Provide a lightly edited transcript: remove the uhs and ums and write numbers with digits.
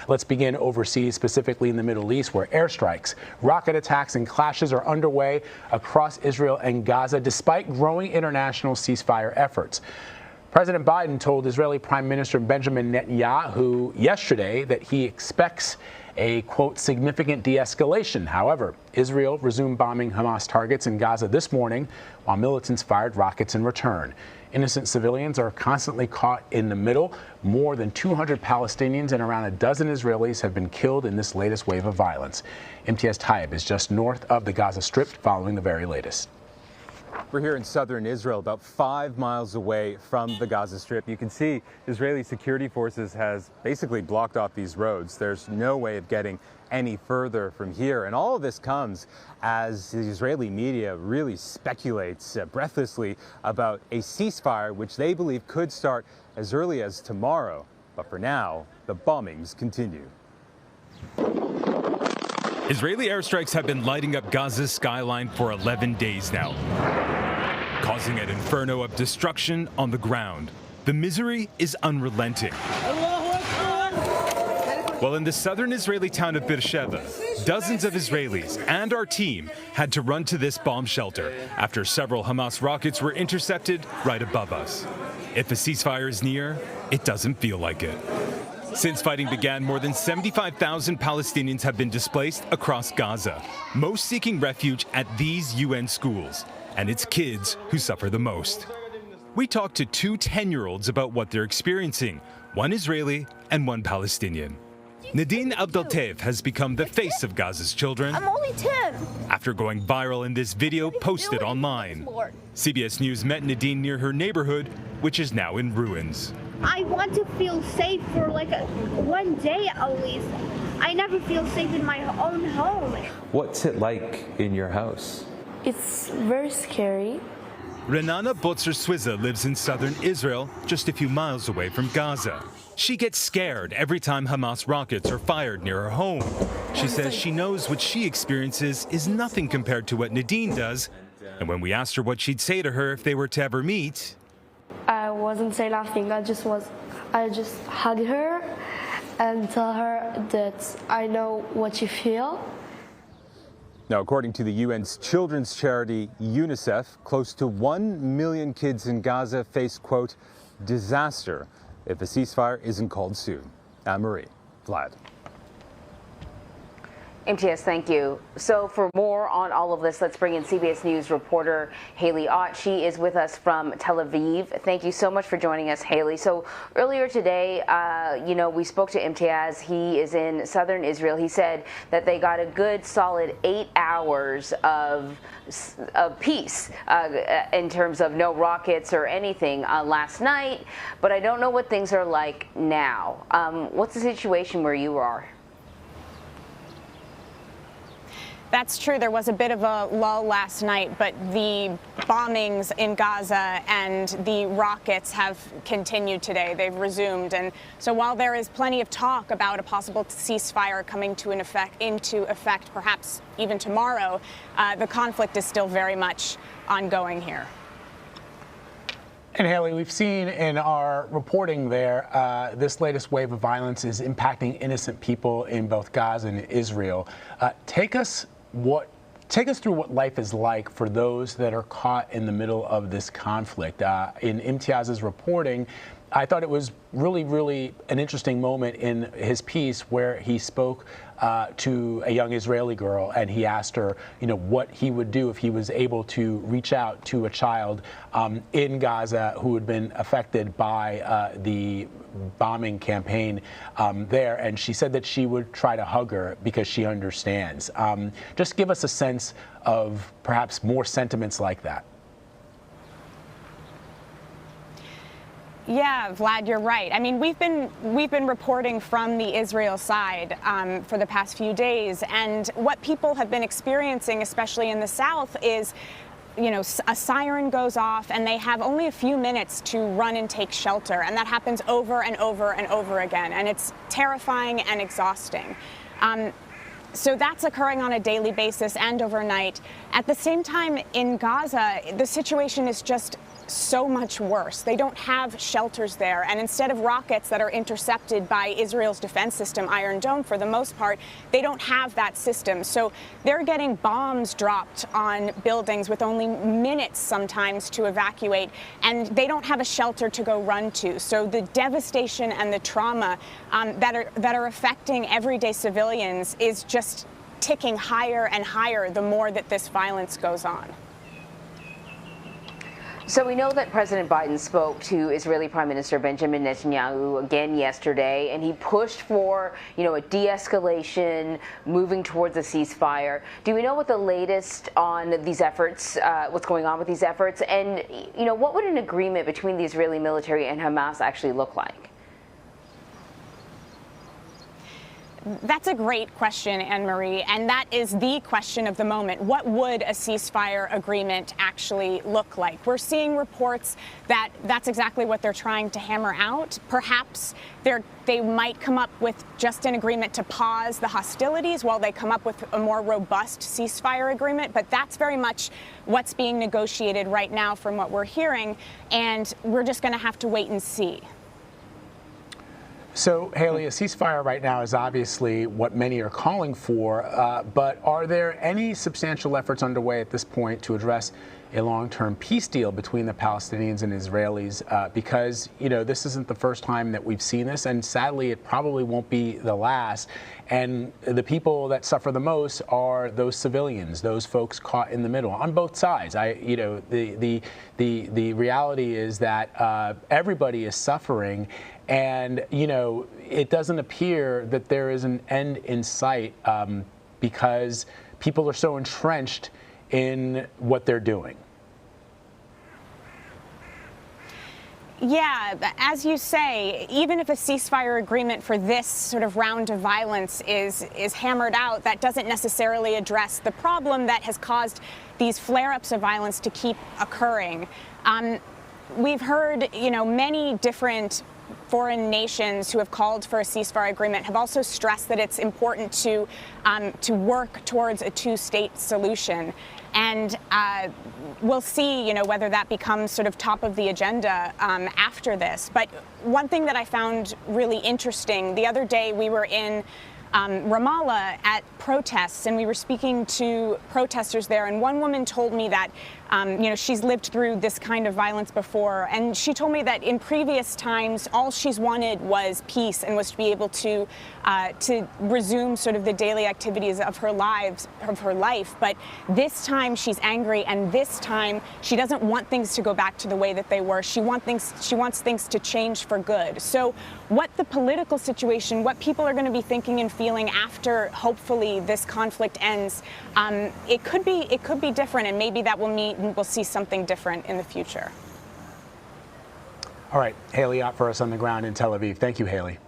Let's begin overseas, specifically in the Middle East, where airstrikes, rocket attacks, and clashes are underway across Israel and Gaza, despite growing international ceasefire efforts. President Biden told Israeli Prime Minister Benjamin Netanyahu yesterday that he expects a, quote, significant de-escalation. However, Israel resumed bombing Hamas targets in Gaza this morning, while militants fired rockets in return. Innocent civilians are constantly caught in the middle. More than 200 Palestinians and around a dozen Israelis have been killed in this latest wave of violence. Imtiaz Tyab is just north of the Gaza Strip, following the very latest. We're here in southern Israel, about 5 miles away from the Gaza Strip. You can see Israeli security forces has basically blocked off these roads. There's no way of getting any further from here. And all of this comes as the Israeli media really speculates breathlessly about a ceasefire, which they believe could start as early as tomorrow. But for now, the bombings continue. Israeli airstrikes have been lighting up Gaza's skyline for 11 days now, causing an inferno of destruction on the ground. The misery is unrelenting. While in the southern Israeli town of Beersheba, dozens of Israelis and our team had to run to this bomb shelter after several Hamas rockets were intercepted right above us. If a ceasefire is near, it doesn't feel like it. Since fighting began, more than 75,000 Palestinians have been displaced across Gaza, most seeking refuge at these UN schools. And it's kids who suffer the most. We talked to two 10-year-olds about what they're experiencing, one Israeli and one Palestinian. Nadine Abdeltaif has become the face of Gaza's children. I'm only 10. After going viral in this video posted online. CBS News met Nadine near her neighborhood, which is now in ruins. I want to feel safe for like one day at least. I never feel safe in my own home. What's it like in your house? It's very scary. Renana Botzer-Swizza lives in southern Israel, just a few miles away from Gaza. She gets scared every time Hamas rockets are fired near her home. She says she knows what she experiences is nothing compared to what Nadine does. And when we asked her what she'd say to her if they were to ever meet, I wasn't saying nothing. I just hug her and tell her that I know what you feel. Now, according to the UN's children's charity UNICEF, close to 1 million kids in Gaza face, quote, disaster if a ceasefire isn't called soon. Anne-Marie, Vlad. Imtiaz, thank you. So for more on all of this, let's bring in CBS News reporter Haley Ott. She is with us from Tel Aviv. Thank you so much for joining us, Haley. So earlier today, we spoke to Imtiaz. He is in southern Israel. He said that they got a good solid 8 hours of peace in terms of no rockets or anything last night. But I don't know what things are like now. What's the situation where you are? That's true. There was a bit of a lull last night, but the bombings in Gaza and the rockets have continued today. They've resumed. And so while there is plenty of talk about a possible ceasefire coming into effect perhaps even tomorrow, the conflict is still very much ongoing here. And Haley, we've seen in our reporting there, this latest wave of violence is impacting innocent people in both Gaza and Israel. Take us through what life is like for those that are caught in the middle of this conflict. In Imtiaz's reporting, I thought it was really an interesting moment in his piece where he spoke to a young Israeli girl, and he asked her, what he would do if he was able to reach out to a child in Gaza who had been affected by the bombing campaign there. And she said that she would try to hug her because she understands. Just give us a sense of perhaps more sentiments like that. Yeah, Vlad, you're right. I mean, we've been reporting from the Israel side for the past few days, and what people have been experiencing, especially in the south, is a siren goes off and they have only a few minutes to run and take shelter, and that happens over and over and over again, and it's terrifying and exhausting. So that's occurring on a daily basis and overnight. At the same time, in Gaza, the situation is just so much worse. They don't have shelters there, and instead of rockets that are intercepted by Israel's defense system, Iron Dome, for the most part, they don't have that system. So they're getting bombs dropped on buildings with only minutes sometimes to evacuate, and they don't have a shelter to go run to. So the devastation and the trauma that are affecting everyday civilians is just ticking higher and higher the more that this violence goes on. So we know that President Biden spoke to Israeli Prime Minister Benjamin Netanyahu again yesterday, and he pushed for, a de-escalation, moving towards a ceasefire. Do we know what the latest on these efforts, what's going on with these efforts, and what would an agreement between the Israeli military and Hamas actually look like? That's a great question, Anne-Marie, and that is the question of the moment. What would a ceasefire agreement actually look like? We're seeing reports that that's exactly what they're trying to hammer out. Perhaps they might come up with just an agreement to pause the hostilities while they come up with a more robust ceasefire agreement, but that's very much what's being negotiated right now from what we're hearing, and we're just going to have to wait and see. So, Haley, a ceasefire right now is obviously what many are calling for, but are there any substantial efforts underway at this point to address a long-term peace deal between the Palestinians and Israelis? Because, this isn't the first time that we've seen this, and sadly, it probably won't be the last. And the people that suffer the most are those civilians, those folks caught in the middle on both sides. The reality is that everybody is suffering. And, it doesn't appear that there is an end in sight because people are so entrenched in what they're doing. Yeah, as you say, even if a ceasefire agreement for this sort of round of violence is hammered out, that doesn't necessarily address the problem that has caused these flare-ups of violence to keep occurring. We've heard, many different foreign nations who have called for a ceasefire agreement have also stressed that it's important to work towards a two-state solution. And we'll see, whether that becomes sort of top of the agenda after this. But one thing that I found really interesting, the other day we were in Ramallah at protests, and we were speaking to protesters there, and one woman told me that she's lived through this kind of violence before, and she told me that in previous times all she's wanted was peace and was to be able to resume sort of the daily activities of her life. But this time she's angry, and this time she doesn't want things to go back to the way that they were. She wants things to change for good. So what the political situation, what people are going to be thinking and feeling after hopefully this conflict ends, it could be different, and maybe that will mean we'll see something different in the future. All right, Haley Ott for us on the ground in Tel Aviv. Thank you, Haley.